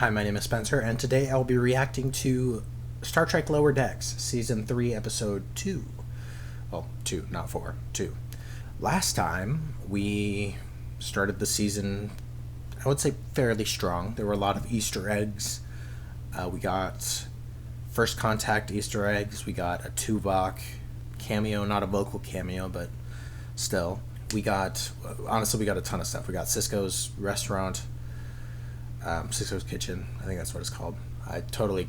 Hi, my name is Spencer, and today I'll be reacting to Star Trek Lower Decks, Season 3, Episode 2. Well, 2, not 4, 2. Last time, we started the season, I would say, fairly strong. There were a lot of Easter eggs. We got First Contact Easter eggs. We got a Tuvok cameo, not a vocal cameo, but still. We got a ton of stuff. We got Cisco's restaurant, Cisco's Kitchen, I think that's what it's called. I totally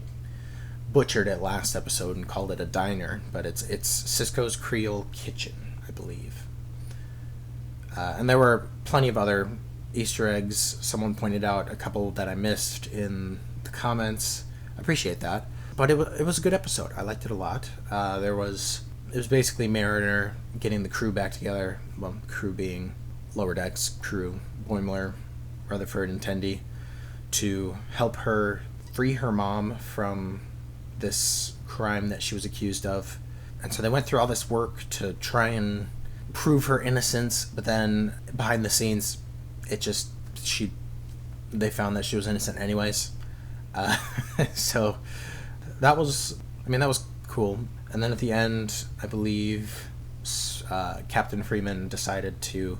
butchered it last episode and called it a diner, but it's Cisco's Creole Kitchen, I believe. And there were plenty of other Easter eggs. Someone pointed out a couple that I missed in the comments. I appreciate that. But it was a good episode. I liked it a lot. It was basically Mariner getting the crew back together. Well, crew being Lower Decks crew, Boimler, Rutherford, and Tendi, to help her free her mom from this crime that she was accused of. And so they went through all this work to try and prove her innocence, but then behind the scenes, they found that she was innocent anyways. So that was cool. And then at the end, I believe Captain Freeman decided to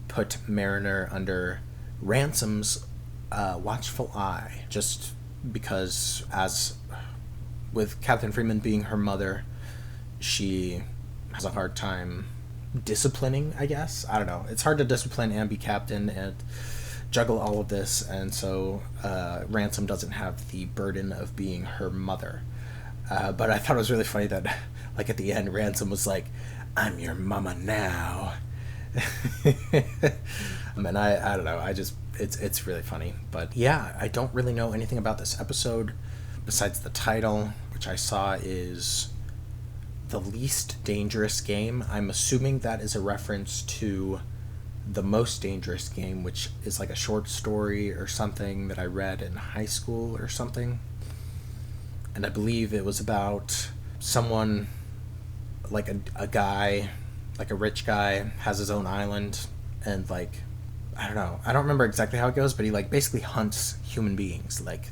put Mariner under Ransom's watchful eye, just because, as with Captain Freeman being her mother, she has a hard time disciplining, I guess. I don't know. It's hard to discipline and be captain and juggle all of this, and so Ransom doesn't have the burden of being her mother. But I thought it was really funny that, like, at the end, Ransom was like, "I'm your mama now." And I don't know, it's really funny. But yeah, I don't really know anything about this episode besides the title, which I saw is The Least Dangerous Game. I'm assuming that is a reference to The Most Dangerous Game, which is like a short story or something that I read in high school or something. And I believe it was about someone, like a guy, like a rich guy, has his own island, and, like, I don't know, I don't remember exactly how it goes, but he, like, basically hunts human beings. Like,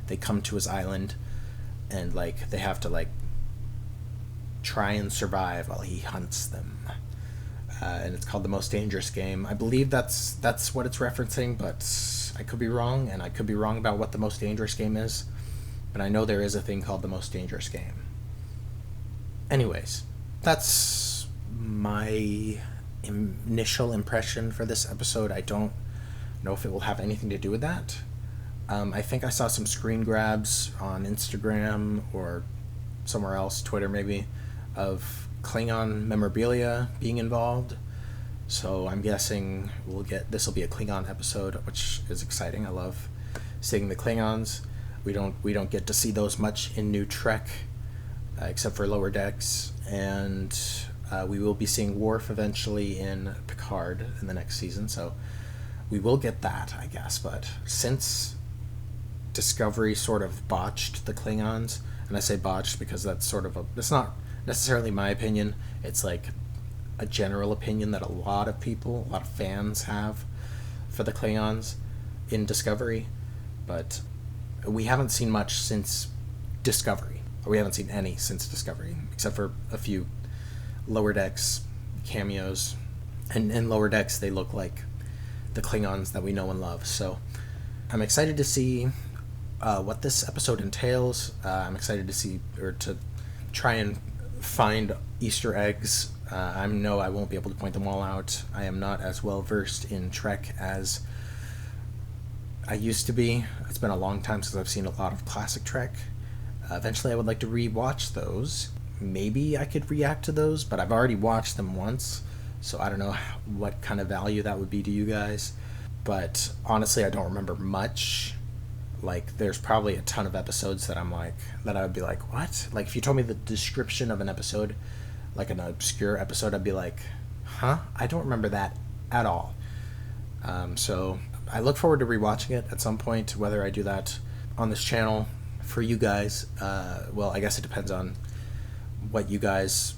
they come to his island, and, like, they have to, like, try and survive while he hunts them. And it's called The Most Dangerous Game. I believe that's what it's referencing, but I could be wrong, and I could be wrong about what The Most Dangerous Game is. But I know there is a thing called The Most Dangerous Game. Anyways, that's my initial impression for this episode. I don't know if it will have anything to do with that. I think I saw some screen grabs on Instagram or somewhere else, Twitter maybe, of Klingon memorabilia being involved. So I'm guessing this will be a Klingon episode, which is exciting. I love seeing the Klingons. We don't get to see those much in New Trek, except for Lower Decks, and we will be seeing Worf eventually in Picard in the next season, so we will get that, I guess. But since Discovery sort of botched the Klingons, and I say botched because that's not necessarily my opinion, it's like a general opinion that a lot of fans have for the Klingons in Discovery, but we haven't seen much since Discovery. We haven't seen any since Discovery, except for a few Lower Decks cameos. And in Lower Decks, they look like the Klingons that we know and love. So I'm excited to see what this episode entails. I'm excited to try and find Easter eggs. I know I won't be able to point them all out. I am not as well versed in Trek as I used to be. It's been a long time since I've seen a lot of classic Trek. Eventually I would like to rewatch those. Maybe I could react to those, but I've already watched them once, so I don't know what kind of value that would be to you guys. But honestly, I don't remember much. Like, there's probably a ton of episodes that I would be like, what? Like, if you told me the description of an episode, like an obscure episode, I'd be like, huh? I don't remember that at all. So I look forward to rewatching it at some point. Whether I do that on this channel for you guys, well, I guess it depends on what you guys,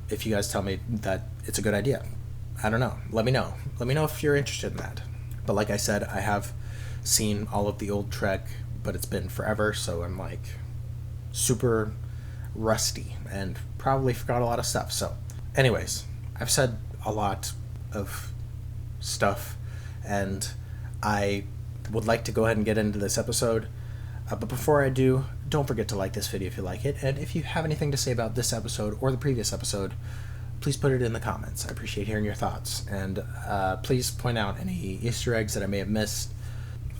if you guys tell me that it's a good idea. I don't know. Let me know. Let me know if you're interested in that. But like I said, I have seen all of the old Trek but it's been forever, so I'm like super rusty and probably forgot a lot of stuff. So anyways, I've said a lot of stuff, and I would like to go ahead and get into this episode. But before I do, don't forget to like this video if you like it, and if you have anything to say about this episode or the previous episode, please put it in the comments. I appreciate hearing your thoughts, and please point out any Easter eggs that I may have missed.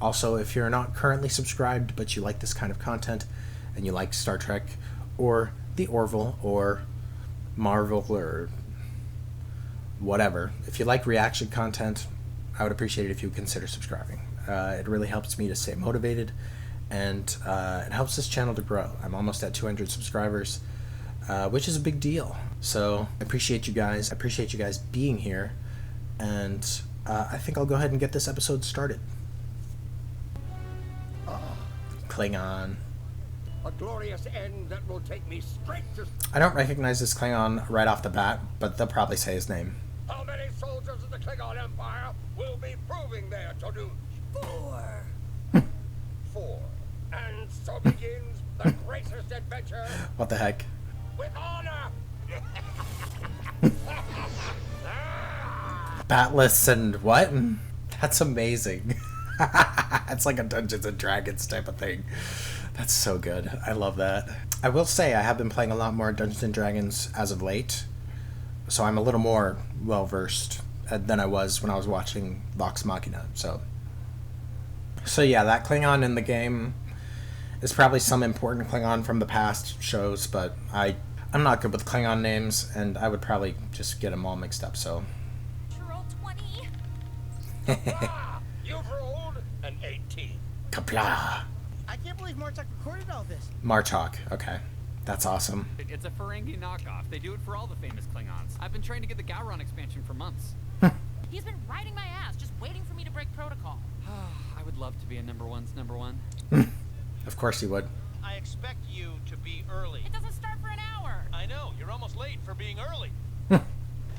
Also, if you're not currently subscribed but you like this kind of content and you like Star Trek or the Orville or Marvel or whatever, if you like reaction content, I would appreciate it if you would consider subscribing. It really helps me to stay motivated, and it helps this channel to grow. I'm almost at 200 subscribers, which is a big deal. So I appreciate you guys. I appreciate you guys being here, and I think I'll go ahead and get this episode started. Klingon. A glorious end that will take me straight to... I don't recognize this Klingon right off the bat, but they'll probably say his name. How many soldiers of the Klingon Empire will be proving their to-do? 4. 4. And so begins the greatest adventure. What the heck? With honor. Batless and what? That's amazing. It's like a Dungeons and Dragons type of thing. That's so good. I love that. I will say I have been playing a lot more Dungeons and Dragons as of late, so I'm a little more well-versed than I was when I was watching Vox Machina. So yeah, that Klingon in the game is probably some important Klingon from the past shows, but I'm not good with Klingon names, and I would probably just get them all mixed up, so... Roll 20. You've rolled an 18. Kapla! I can't believe Martok recorded all this. Martok, okay. That's awesome. It's a Ferengi knockoff. They do it for all the famous Klingons. I've been trying to get the Gowron expansion for months. He's been riding my ass, just waiting for me to break protocol. I would love to be a number one's number one. Of course he would. I expect you to be early. It doesn't start for an hour. I know, you're almost late for being early. Are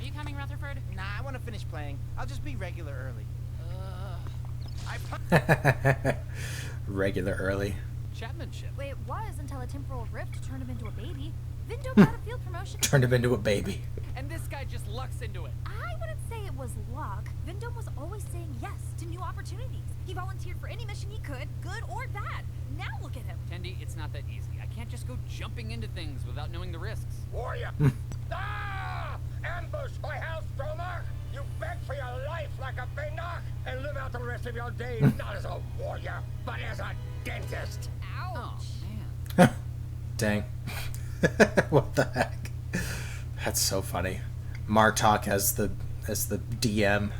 you coming, Rutherford? Nah, I want to finish playing. I'll just be regular early. Regular early. Chapmanship. Wait, it was until a temporal rift turned him into a baby. Vindo got a field promotion. Turned him into a baby. And this guy just lucks into it. I wouldn't say it was luck. Vindo was always saying yes to new opportunities. He volunteered for any mission he could, good or bad. Now look at him. Tendi, it's not that easy. I can't just go jumping into things without knowing the risks. Warrior. Ambushed by Hellstromer. You beg for your life like a Bindok and live out the rest of your days not as a warrior, but as a dentist. Ouch. Oh, man. Dang. What the heck? That's so funny. Martok as the DM.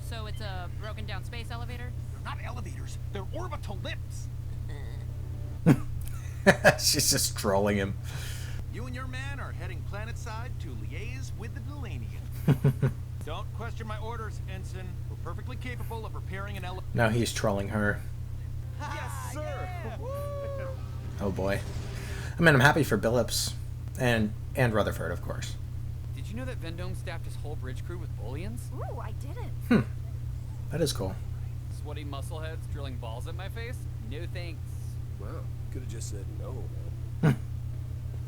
So it's a broken down space elevator? Not elevators, they're orbital lifts. She's just trolling him. You and your man are heading planetside to liaise with the Delanian. Don't question my orders, Ensign. We're perfectly capable of repairing an elevator. No, he's trolling her. Yes, sir. Yeah. Oh boy. I mean, I'm happy for Billups and Rutherford, of course. Did you know that Vendome staffed his whole bridge crew with Booleans? Ooh, I didn't. That is cool. Sweaty muscleheads drilling balls at my face? No thanks. Well, could have just said no.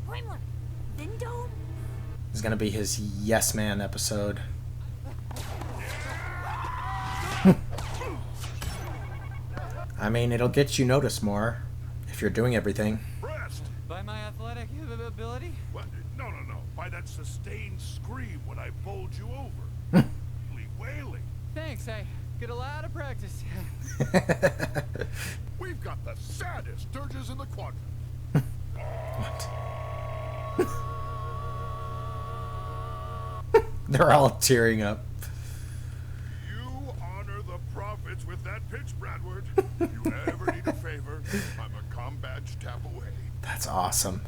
Boimler, Vindo? It's gonna be his Yes Man episode. I mean, it'll get you noticed more if you're doing everything. Breast! By my athletic ability? What? No. By that sustained scream when I bowled you over. Wailing. Thanks, I get a lot of practice. We've got the saddest dirges in the quadrant. They're all tearing up. You honor the prophets with that pitch, Bradward. You ever need a favor, I'm a combat tap away. That's awesome.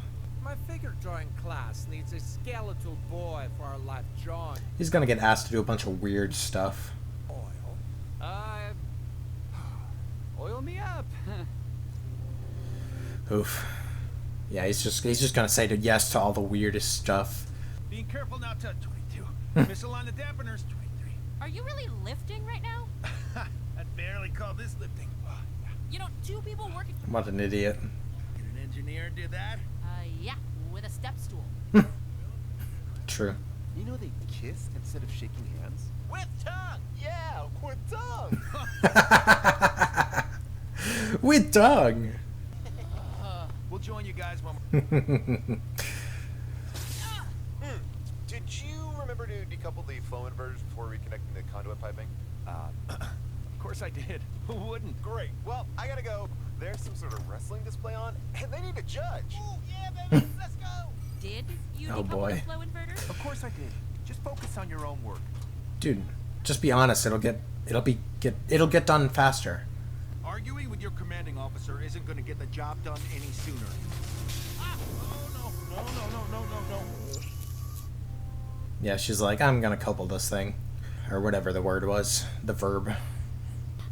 My figure drawing class needs a skeletal boy for our life drawing. He's gonna get asked to do a bunch of weird stuff. Oil. Oil me up. Oof. Yeah, he's just gonna say yes to all the weirdest stuff. Being careful not to 22. Missile on the dampeners, 23. Are you really lifting right now? I'd barely call this lifting. Oh, yeah. You know, two people working. What an idiot. An engineer did that? Yeah, with a step stool. True. You know they kiss instead of shaking hands? With tongue! Yeah, with tongue! With tongue. We'll join you guys when Did you remember to decouple the flow inverters before reconnecting the conduit piping? Of course I did. Who wouldn't? Great. Well, I gotta go. There's some sort of wrestling display on, and they need a judge. Ooh, yeah, baby. Let's go. Did you Oh, decouple boy. the flow inverter? Of course I did. Just focus on your own work. Dude, just be honest. It'll get done faster. Arguing with your commanding officer isn't going to get the job done any sooner. Ah! Oh, no. Yeah, she's like, I'm gonna couple this thing. Or whatever the word was. The verb.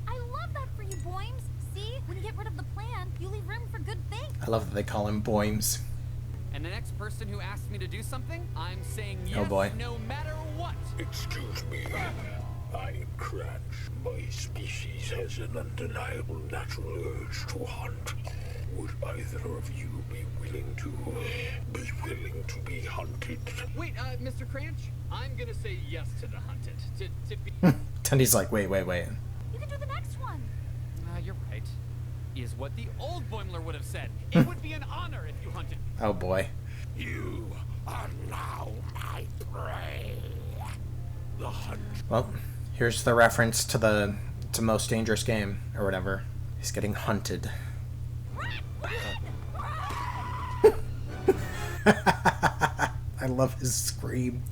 I love that for you, Boims. See? When you get rid of the plan, you leave room for good things. I love that they call him Boims. And the next person who asks me to do something, I'm saying yes Oh, boy. no matter what. Excuse me. I am Cranch. My species has an undeniable natural urge to hunt. Would either of you be willing to be hunted? Wait, Mr. Cranch? I'm gonna say yes to the hunted. To be... Tendy's like, wait. You can do the next one. You're right. Is what the old Boimler would have said. It would be an honor if you hunted me. Oh boy. You are now my prey. The hunt. Well, here's the reference to Most Dangerous Game, or whatever. He's getting hunted. I love his scream.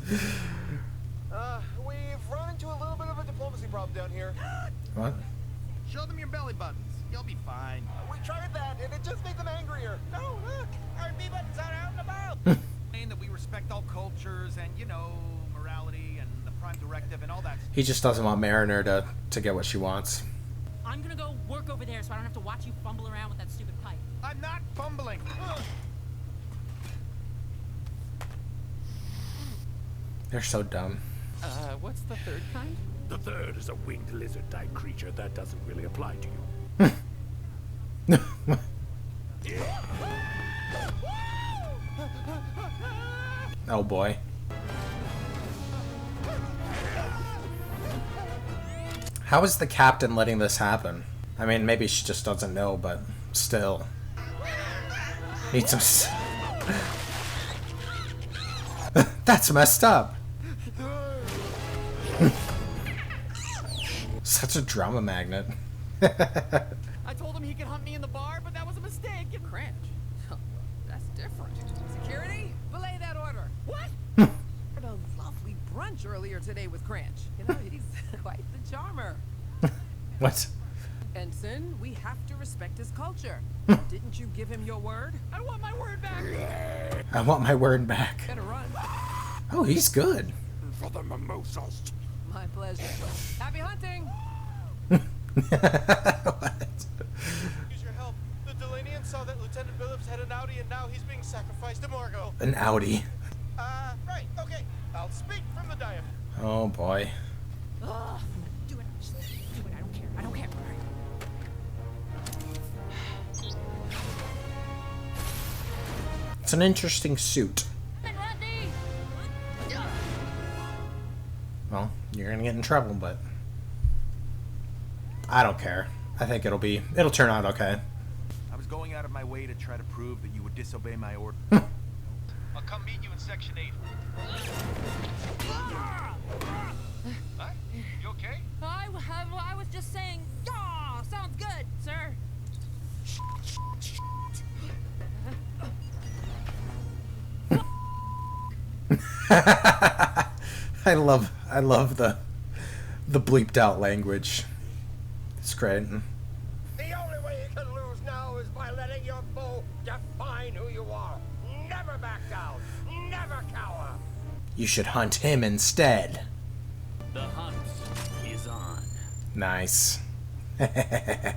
We've run into a little bit of a diplomacy problem down here. What? Show them your belly buttons. You'll be fine. We tried that, and it just made them angrier. No, look, our B buttons are out and about. Saying that we respect all cultures and, morality and the Prime Directive and all that. He just doesn't want Mariner to get what she wants. I'm gonna go work over there so I don't have to watch you fumble around with that stupid pipe. I'm not fumbling. They're so dumb. What's the third kind? The third is a winged lizard-type creature that doesn't really apply to you. Oh boy. How is the captain letting this happen? I mean, maybe she just doesn't know, but still. Need some That's messed up. Such a drama magnet. I told him he could hunt me in the bar, but that was a mistake. Cranch. That's different. Security, belay that order. What? Had a lovely brunch earlier today with Cranch. You know, he's quite the charmer. What? Ensign, we have to respect his culture. Didn't you give him your word? I want my word back. I want my word back. Better run. Oh, he's good. For the mimosas. My pleasure. Happy hunting. What? Use your help. The Delanian saw that Lieutenant Billups had an Audi, and now he's being sacrificed to Margot. An Audi. Right, okay. I'll speak from the diaphragm. Oh boy. Ugh, do it. Just do it. I don't care. I don't care. It's an interesting suit. Well, you're gonna get in trouble, but I don't care. I think it'll turn out okay. I was going out of my way to try to prove that you would disobey my order. I'll come meet you in Section 8. Huh? You okay? I was just saying, yeah, sounds good, sir. I love the bleeped out language. It's great. The only way you can lose now is by letting your foe define who you are. Never back down. Never cower. You should hunt him instead. The hunt is on. Nice. I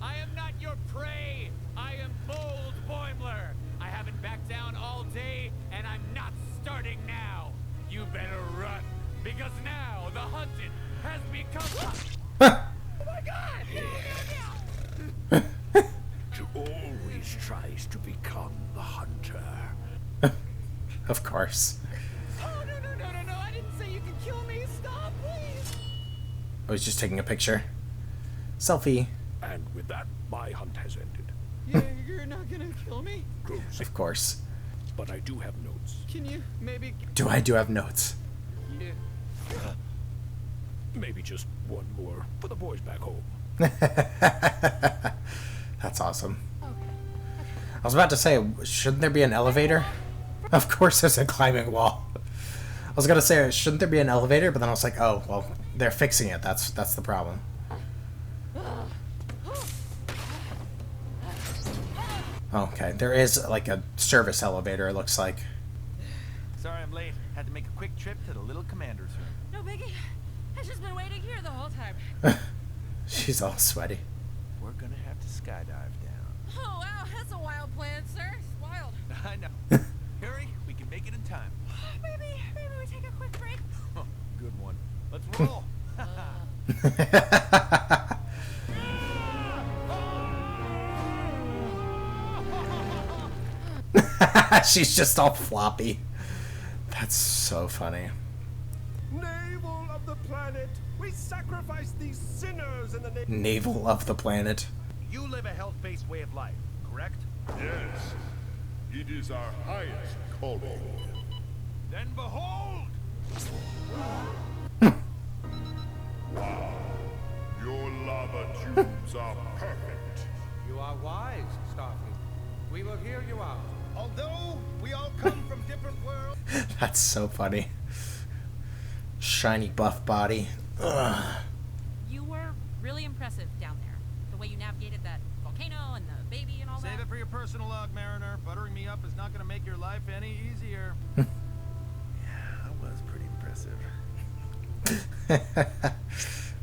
am not your prey. I am bold Boimler. I haven't backed down all day, and I'm not starting now. You better run, because now the hunted has become... Oh my God! tries to become the hunter. Of course. Oh, no, I didn't say you could kill me. Stop, please. I was just taking a picture. Selfie. And with that, my hunt has ended. You're not gonna kill me? Of course. But I do have notes. Can you maybe... Do have notes? Yeah. Maybe just one more for the boys back home. That's awesome. I was about to say, shouldn't there be an elevator? Of course there's a climbing wall. I was gonna say, shouldn't there be an elevator? But then I was like, oh, well, they're fixing it. That's the problem. Okay, there is like a service elevator, it looks like. Sorry I'm late. Had to make a quick trip to the little commander's room. No biggie. I've just been waiting here the whole time. She's all sweaty. We're gonna have to skydive down. Oh, wow. That's a wild plan, sir. It's wild. I know. Hurry, we can make it in time. Maybe we take a quick break. Oh, good one. Let's roll. She's just all floppy. That's so funny. Navel of the planet, we sacrifice these sinners in the name. Navel of the planet. You live a health-based way of life, correct? Yes, it is our highest calling. Then behold! Wow, your lava tubes are perfect. You are wise, Starfleet. We will hear you out. Although we all come from different worlds... That's so funny. Shiny buff body. Ugh. You were really impressive down there. The way you navigated that volcano and the baby and all that. Save it for your personal log, Mariner. Buttering me up is not going to make your life any easier. Yeah, that was pretty impressive.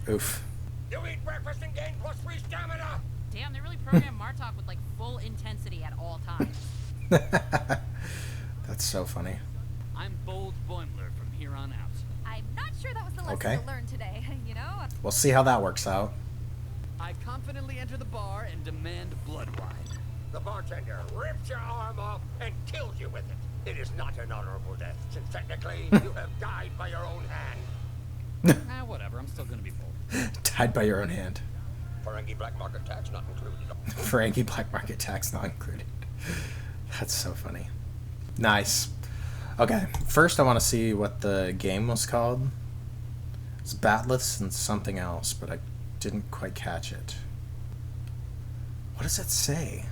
Oof. You eat breakfast and gain +3 stamina. Damn, they really programmed Martok with like full intensity at all times. That's so funny. I'm Bold Boimler from here on out. I'm not sure that was the lesson Okay. to learn today, you know? We'll see how that works out. I confidently enter the bar and demand blood wine. The bartender rips your arm off and kills you with it. It is not an honorable death, since technically you have died by your own hand. Whatever, I'm still gonna be bold. Tied by your own hand. Ferengi black market tax not included. Ferengi black market tax not included. That's so funny. Nice. Okay, first I want to see what the game was called. It's Batless and something else, but I didn't quite catch it. What does it say?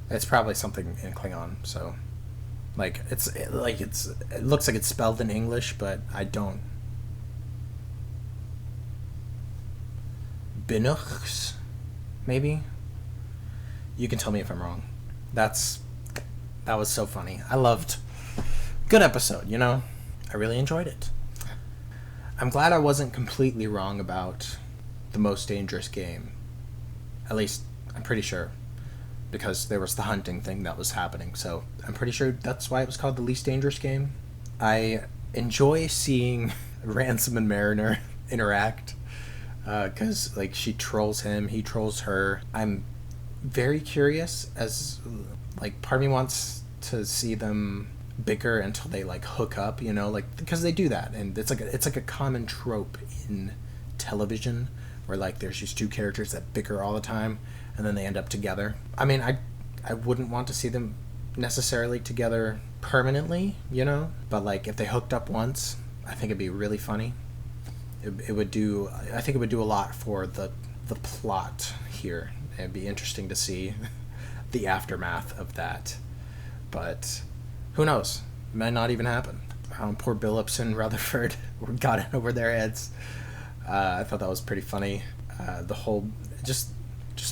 It's probably something in Klingon, so like it looks like it's spelled in English, but I don't. Binuchs, maybe? You can tell me if I'm wrong. That was so funny. I loved. Good episode, you know? I really enjoyed it. I'm glad I wasn't completely wrong about the most dangerous game. At least, I'm pretty sure. Because there was the hunting thing that was happening, so I'm pretty sure that's why it was called the least dangerous game. I enjoy seeing Ransom and Mariner interact. Because, like, she trolls him, he trolls her. I'm very curious as, like, part of me wants to see them bicker until they, like, hook up, you know, like, because they do that, and it's like a common trope in television, where, like, there's these two characters that bicker all the time, and then they end up together. I mean, I wouldn't want to see them necessarily together permanently, you know, but, like, if they hooked up once, I think it'd be really funny. It would do. I think it would do a lot for the plot here. It'd be interesting to see the aftermath of that. But who knows? It might not even happen. Poor Billups and Rutherford got in over their heads. I thought that was pretty funny. The whole just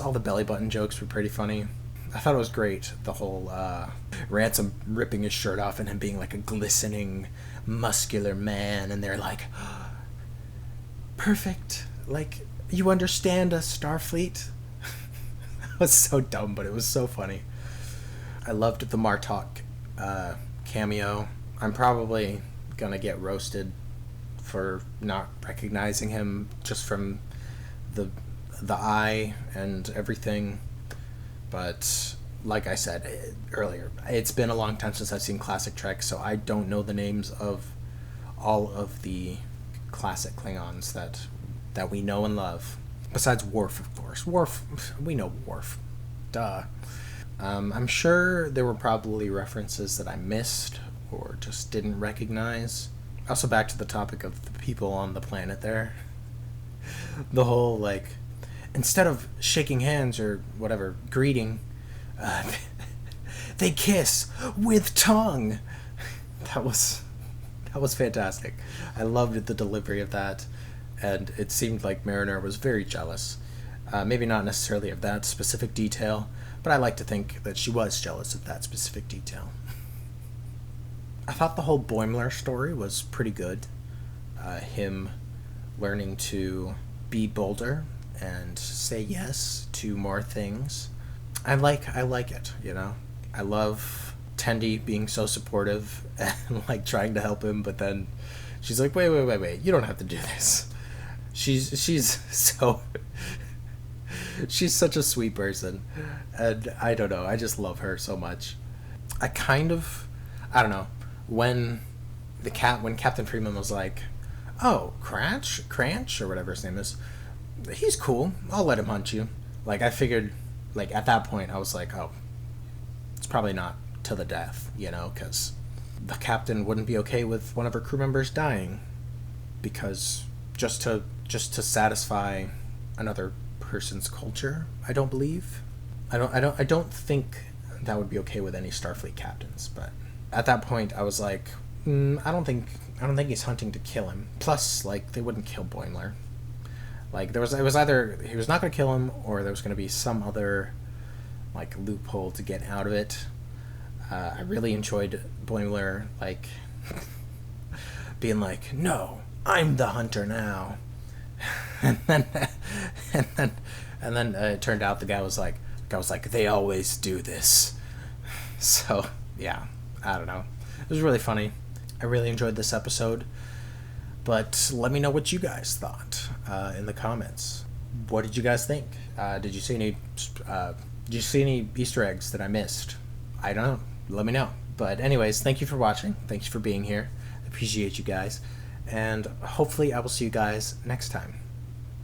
all the belly button jokes were pretty funny. I thought it was great. The whole Ransom ripping his shirt off and him being like a glistening, muscular man, and they're like, perfect. Like, you understand us, Starfleet? That was so dumb, but it was so funny. I loved the Martok cameo. I'm probably gonna get roasted for not recognizing him just from the eye and everything. But like I said earlier, it's been a long time since I've seen classic Trek, so I don't know the names of all of the classic Klingons that we know and love. Besides Worf, of course. Worf, we know Worf. Duh. I'm sure there were probably references that I missed or just didn't recognize. Also, back to the topic of the people on the planet there. The whole, like, instead of shaking hands or whatever, greeting, they kiss with tongue. That was fantastic. I loved the delivery of that, and it seemed like Mariner was very jealous. Maybe not necessarily of that specific detail, but I like to think that she was jealous of that specific detail. I thought the whole Boimler story was pretty good. Him learning to be bolder and say yes to more things. I like it, you know. I love Tendi being so supportive and like trying to help him, but then she's like, wait, you don't have to do this. She's so she's such a sweet person, and I don't know, I just love her so much. I don't know, when Captain Freeman was like, oh, Cranch, or whatever his name is, he's cool, I'll let him hunt you. Like, I figured, like, at that point, I was like, oh, it's probably not to the death, you know, because the captain wouldn't be okay with one of her crew members dying, because just to satisfy another person's culture, I don't believe. I don't think that would be okay with any Starfleet captains. But at that point, I was like, I don't think he's hunting to kill him. Plus, like, they wouldn't kill Boimler. Like, it was either he was not going to kill him, or there was going to be some other, like, loophole to get out of it. I really enjoyed Boimler, like, being like, no, I'm the hunter now. and then it turned out the guy was like, they always do this. So, yeah, I don't know. It was really funny. I really enjoyed this episode. But let me know what you guys thought in the comments. What did you guys think? Did you see any Easter eggs that I missed? I don't know. Let me know. But anyways, thank you for watching. Thank you for being here. I appreciate you guys. And hopefully I will see you guys next time.